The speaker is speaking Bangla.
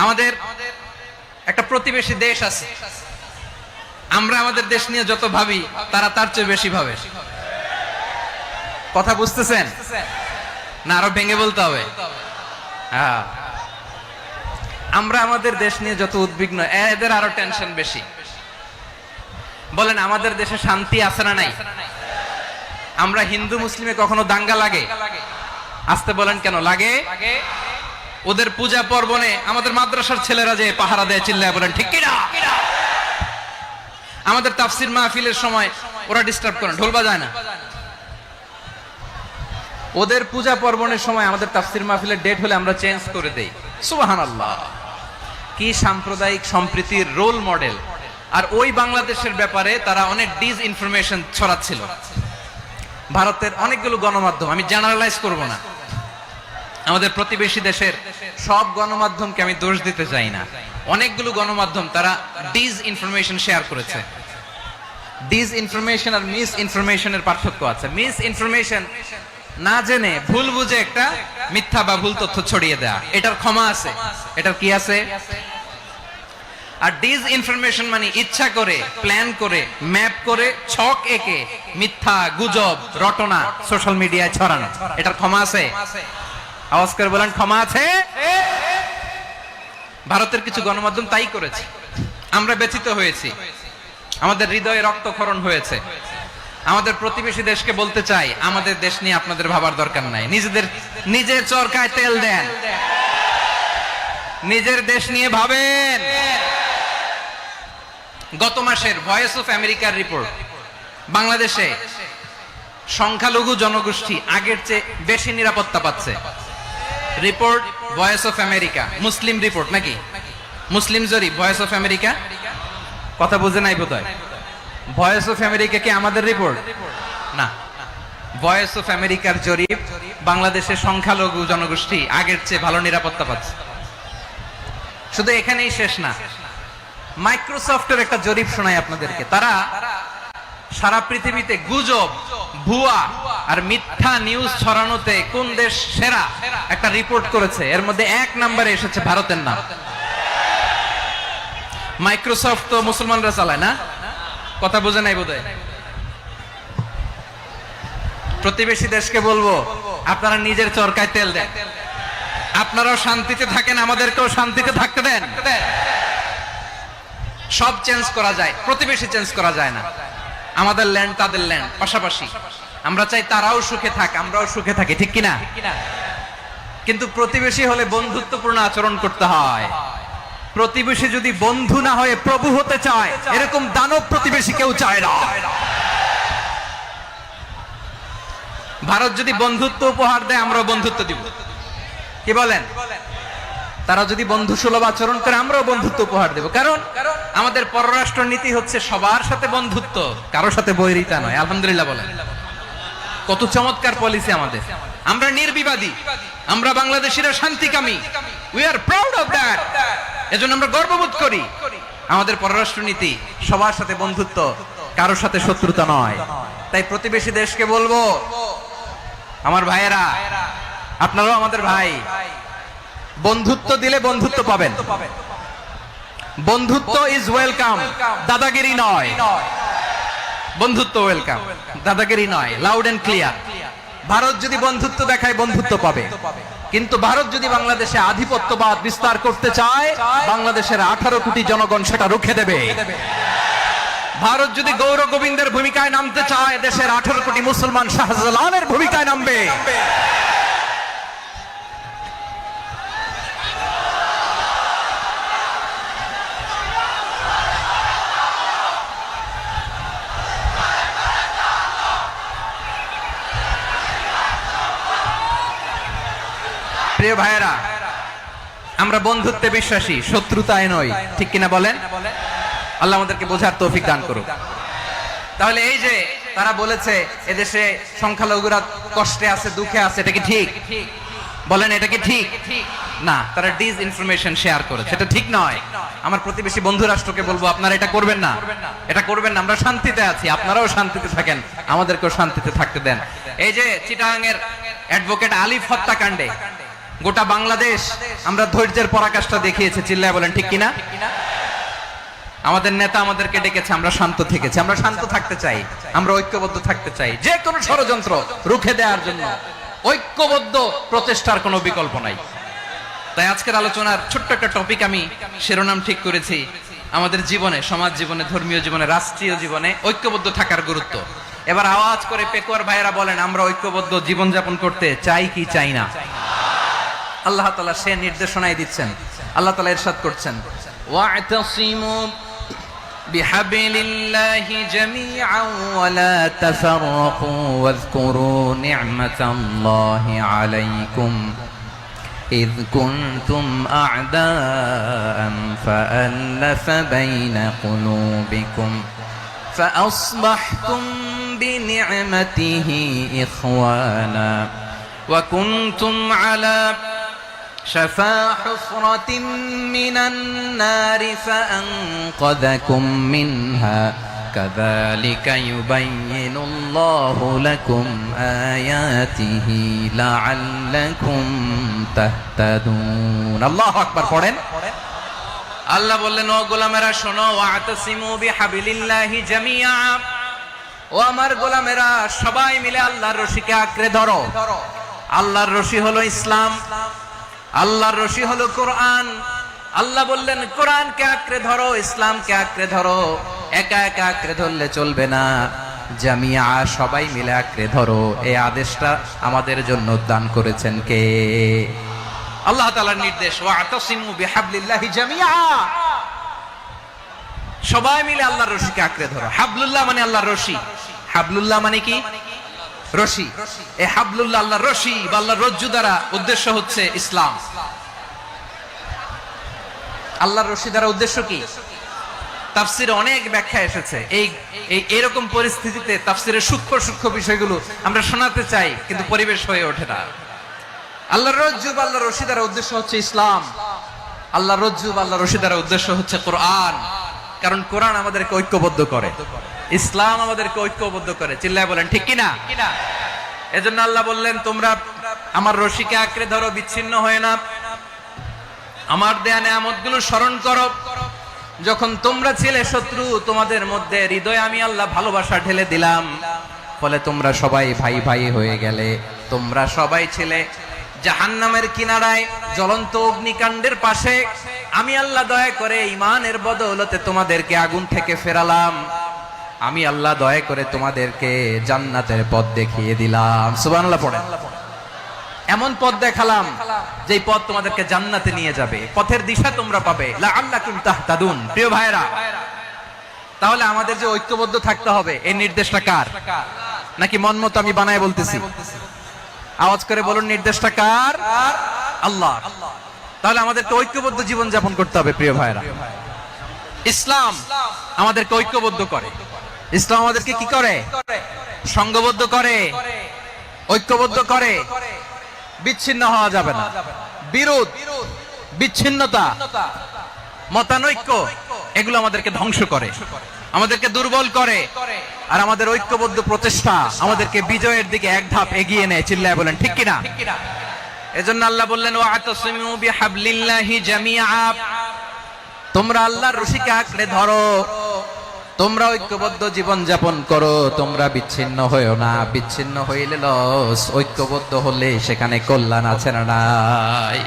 আমাদের একটা প্রতিবেশী দেশ আছে, আমরা আমাদের দেশ নিয়ে যত ভাবি তারা তার চেয়ে বেশি ভাবে। কথা বুঝতেছেন না? আরো ভেঙে বলতে হবে। হ্যাঁ, আমরা আমাদের দেশ নিয়ে যত উদ্বিগ্ন, এদের আরো টেনশন বেশি। বলেন আমাদের দেশে শান্তি আছে না নাই? আমরা হিন্দু মুসলিমে কখনো দাঙ্গা লাগে? আসতে বলেন কেন লাগে? ওদের পূজা পার্বণে আমাদের মাদ্রাসার ছেলেরা যে পাহারা দেয়, চিল্লায় বলেন ঠিক কিনা? আমাদের তাফসির মাহফিলের সময় ওরা ডিস্টার্ব করে, ঢোল বাজায় না। ওদের পূজা পার্বণের সময় আমাদের তাফসির মাহফিলের ডেট হলে আমরা চেঞ্জ করে দেই। সুবহানাল্লাহ, কি সাম্প্রদায়িক সম্প্রীতির রোল মডেল। আর ওই বাংলাদেশের ব্যাপারে তারা অনেক ডিসইনফরমেশন ছড়াচ্ছিল। ভারতের অনেকগুলো গণমাধ্যম, আমি জেনারেলাইজ করব না, আমাদের প্রতিবেশী দেশের সব গণমাধ্যমকে আমি দোষ দিতে চাই না, অনেকগুলো গণমাধ্যম তারা ডিসইনফরমেশন শেয়ার করেছে। ডিসইনফরমেশন আর মিস ইনফরমেশনের পার্থক্য আছে। মিস ইনফরমেশন না জেনে ভুল বুঝে একটা মিথ্যা বা ভুল তথ্য ছড়িয়ে দেয়া, এটার ক্ষমা আছে। এটার কি আছে? আর ডিসইনফরমেশন মানে ইচ্ছা করে, প্ল্যান করে, ম্যাপ করে, ছক এঁকে মিথ্যা, গুজব, রটনা সোশ্যাল মিডিয়ায় ছড়ানো, এটার ক্ষমা আছে? আওয়াজ করে বলেন ক্ষমা আছে? ভারতের কিছু গণমাধ্যম তাই করেছে, আমরা ব্যথিত হয়েছি, আমাদের হৃদয়ে রক্তক্ষরণ হয়েছে। আমাদের প্রতিবেশী দেশকে বলতে চাই, আমাদের দেশ নিয়ে আপনাদের ভাবার দরকার নাই, নিজের চরকায় তেল দেন, নিজের দেশ নিয়ে ভাবেন। গত মাসের ভয়েস অফ আমেরিকার রিপোর্ট, বাংলাদেশে সংখ্যালঘু জনগোষ্ঠী আগের চেয়ে বেশি নিরাপত্তা পাচ্ছে। Report voice of America, Muslim report নাকি? মুসলিম জরিপ, ভয়েস অফ আমেরিকা। কথা বুঝে নাই বোধহয়। ভয়েস অফ আমেরিকা কি আমাদের রিপোর্ট? না, ভয়েস অফ আমেরিকার জরিপ, বাংলাদেশের সংখ্যালঘু জনগোষ্ঠী আগের চেয়ে ভালো নিরাপত্তা পাচ্ছে। শুধু এখানেই শেষ না, মাইক্রোসফটের একটা জরিপ শোনাই আপনাদেরকে। তারা সারা পৃথিবীতে গুজব, ভুয়া আর মিথ্যা নিউজ ছড়ানোতে কোন দেশ সেরা একটা রিপোর্ট করেছে। এর মধ্যে 1 নম্বরে এসেছে ভারতের নাম। মাইক্রোসফট তো মুসলমানরা চালায় না? কথা বোঝে নাই বোধহয়। প্রতিবেশী দেশকে বলবো, আপনারা নিজের চরকায় তেল দেন, আপনারাও শান্তিতে থাকেন, আমাদেরকেও শান্তিতে থাকতে দেন। সব চেঞ্জ করা যায়, প্রতিবেশী চেঞ্জ করা যায় না। আমাদের ল্যান্ড তাদের ল্যান্ড, পাশাপাশি। আমরা চাই তারাও সুখে থাক, আমরাও সুখে থাকি, ঠিক কিনা? কিন্তু প্রতিবেশী হলে বন্ধুত্বপূর্ণ আচরণ করতে হয়। প্রতিবেশী যদি বন্ধু না হয়ে প্রভু হতে চায়, এরকম দানব প্রতিবেশী কেউ চায় না। ভারত যদি বন্ধুত্ব উপহার দেয়, আমরাও বন্ধুত্ব দিব। কি বলেন? তারা যদি বন্ধু সুলভ আচরণ করে, আমরাও বন্ধুত্ব উপহার দেব। কারণ আমাদের পররাষ্ট্র নীতি হচ্ছে সবার সাথে বন্ধুত্ব, কারোর সাথে বৈরিতা নয়। আলহামদুলিল্লাহ বলেন, কত চমৎকার পলিসি আমাদের। আমরা নির্বিবাদী, আমরা বাংলাদেশিরা শান্তিকামী। We are proud of that. এজন্য আমরা গর্ববোধ করি। আমাদের পররাষ্ট্র নীতি সবার সাথে বন্ধুত্ব, কারোর সাথে শত্রুতা নয়। তাই প্রতিবেশী দেশকে বলবো, আমার ভাইয়েরা, আপনারাও আমাদের ভাই, বন্ধুত্ব দিলে বন্ধুত্ব পাবেন। বন্ধুত্ব ইজ ওয়েলকাম, দাদাগিরি নয়। বন্ধুত্ব ওয়েলকাম, দাদাগিরি নয়। Loud and clear. ভারত যদি বন্ধুত্ব দেখায়, বন্ধুত্ব পাবে। কিন্তু ভারত যদি বাংলাদেশে আধিপত্যবাদ বিস্তার করতে চায়, বাংলাদেশের 18 কোটি জনগণ সেটা রুখে দেবে। ভারত যদি গৌর গোবিন্দের ভূমিকায় নামতে চায়, দেশের 18 কোটি মুসলমান শাহজালালের ভূমিকায় নামবে। প্রিয় ভাইয়েরা, আমরা বন্ধুত্বে বিশ্বাসী, শত্রুতায় নয়, ঠিক কিনা বলেন? আল্লাহ আমাদেরকে বোঝার তৌফিক দান করুক। তাহলে এই যে তারা বলেছে এদেশে সংখ্যালঘুরা কষ্টে আছে, দুঃখে আছে, এটা কি ঠিক? বলেন, এটা কি ঠিক? না, তারা ডিসইনফরমেশন শেয়ার করেছে, এটা ঠিক নয়। আমার প্রতিবেশী বন্ধু রাষ্ট্রকে বলবো, আপনারা এটা করবেন না, এটা করবেন না। আমরা শান্তিতে আছি, আপনারাও শান্তিতে থাকেন, আমাদেরকেও শান্তিতে থাকতে দেন। এই যে চিটাগাং এর অ্যাডভোকেট আলিফ হত্যাকাণ্ডে গোটা বাংলাদেশ আমরা ধৈর্যের পরাকাষ্ঠা দেখিয়েছি, চিল্লায় বলেন ঠিক কিনা? আমাদের নেতা আমাদেরকে ডেকেছে, আমরা শান্ত থেকেছি। আমরা শান্ত থাকতে চাই, আমরা ঐক্যবদ্ধ থাকতে চাই, যে কোনো ষড়যন্ত্র রুখে দেওয়ার জন্য ঐক্যবদ্ধ প্রচেষ্টার কোনো বিকল্প নাই। তাই আজকের আলোচনার ছোট্ট একটা টপিক আমি শিরোনাম ঠিক করেছি, আমাদের জীবনে, সমাজ জীবনে, ধর্মীয় জীবনে, রাষ্ট্রীয় জীবনে ঐক্যবদ্ধ থাকার গুরুত্ব। এবার আওয়াজ করে পেকুয়ার ভাইয়েরা বলেন, আমরা ঐক্যবদ্ধ জীবনযাপন করতে চাই কি চাই না? আল্লাহ তাআলা সে নির্দেশনাই দিচ্ছেন। আল্লাহ তাআলা ইরশাদ করছেন, ওয়া'তাসিমু বিহাবলিল্লাহি জামিআন ওয়া লা তাফাররাকু ওয়াযকুরু নি'মাতাল্লাহি আলাইকুম إذ كنتم أعداء فألف بين قلوبكم فأصبحتم بنعمته إخوانا وكنتم على شفا حفرة من النار فأنقذكم منها كذلك يبين الله لكم آياته لعلكم تهتدون الله أكبر পড়েন। আল্লাহ বললেন, ও গোলামেরা শোনো, ওয়া'তাসিমু বিহাবলিল্লাহি জামিআ, ও আমার গোলামেরা সবাই মিলে আল্লাহর রশিকে আঁকড়ে ধরো। আল্লাহর রশি হলো ইসলাম, আল্লাহর রশি হলো কোরআন। আল্লাহ বললেন কোরআনকে আঁকড়ে ধরো, ইসলামকে আঁকড়ে ধরো। একা একা আঁকড়ে ধরলে চলবে না, জামিয়া সবাই মিলে আঁকড়ে ধরো। এই আদেশটা আমাদের জন্য দান করেছেন কে? আল্লাহ তাআলার নির্দেশ, ওয়া'তাসিমু বিহাবলিল্লাহি জামিআ, সবাই মিলে আল্লাহর রশিকে আঁকড়ে ধরো। হাবলুল্লাহ মানে আল্লাহর রশি। হাবলুল্লাহ মানে কি? রশি। এই হাবলুল্লাহ আল্লাহর রশি বা আল্লাহর রজ্জু দ্বারা উদ্দেশ্য হচ্ছে ইসলাম। আল্লাহর রশি দ্বারা উদ্দেশ্য কি? তাফসিরে অনেক ব্যাখ্যা এসেছে। এই এরকম পরিস্থিতিতে তাফসিরের সূক্ষ্ম সূক্ষ্ম বিষয়গুলো আমরা শোনাতে চাই, কিন্তু পরিবেশ হয়ে ওঠে না। আল্লাহর রজ্জু বা আল্লাহর রশি দ্বারা উদ্দেশ্য হচ্ছে ইসলাম। আল্লাহর রজ্জু বা আল্লাহর রশি দ্বারা উদ্দেশ্য হচ্ছে কোরআন। কারণ কোরআন আমাদেরকে ঐক্যবদ্ধ করে, ইসলাম আমাদেরকে ঐক্যবদ্ধ করে। চিল্লায় বলেন ঠিক কিনা? এজন্য আল্লাহ বললেন, তোমরা আমার রশিকে আঁকড়ে ধরো, বিচ্ছিন্ন হয়ে না। আমার দেয়া নেয়ামতগুলো স্মরণ করো। যখন তোমরা ছিলে শত্রু, তোমাদের মধ্যে হৃদয়ে আমি আল্লাহ ভালোবাসা ঢেলে দিলাম, ফলে তোমরা সবাই ভাই ভাই হয়ে গেলে। তোমরা সবাই ছিলে জাহান্নামের কিনারায়, জ্বলন্ত অগ্নিকাণ্ডের পাশে। আমি আল্লাহ দয়া করে ঈমানের বদৌলতে তোমাদেরকে আগুন থেকে ফেরালাম। আমি আল্লাহ দয়া করে তোমাদেরকে জান্নাতের পথ দেখিয়ে দিলাম। সুবহানাল্লাহ পড়েন। এমন পথ দেখালাম যেই পথ তোমাদেরকে জান্নাতে নিয়ে যাবে, পথের দিশা তোমরা পাবে। লাআল্লাকুম তাহতাদুন। প্রিয় ভাইরা, তাহলে আমাদের যে ঐক্যবদ্ধ থাকতে হবে, এই নির্দেশটা কার? নাকি মন মতো আমি বানায় বলতেছি? আওয়াজ করে বলুন, নির্দেশটা কার? আল্লাহ। তাহলে আমাদেরকে ঐক্যবদ্ধ জীবন যাপন করতে হবে। প্রিয় ভাইরা, ইসলাম আমাদেরকে ঐক্যবদ্ধ করে। ইসলাম আমাদেরকে কি করে? সংঘবদ্ধ করে, ঐক্যবদ্ধ করে। বিচ্ছিন্ন হওয়া যাবে না। বিরোধ, বিচ্ছিন্নতা, মতানৈক্য, এগুলো আমাদেরকে ধ্বংস করে, আমাদেরকে দুর্বল করে। আর আমাদের ঐক্যবদ্ধ প্রচেষ্টা আমাদেরকে বিজয়ের দিকে এক ধাপ এগিয়ে নেয়। চিল্লায় বলেন ঠিক কিনা? এজন্য আল্লাহ বললেন, ওয়া'তাসিমু বিহাবলিল্লাহি জামিআ, তোমরা আল্লাহর রশিকে আঁকড়ে ধরো, তোমরা ঐক্যবদ্ধ জীবন যাপন করো, তোমরা বিচ্ছিন্ন হইও না। বিচ্ছিন্ন হইলে লস, ঐক্যবদ্ধ হলে সেখানে কল্যাণ আছে না নাই?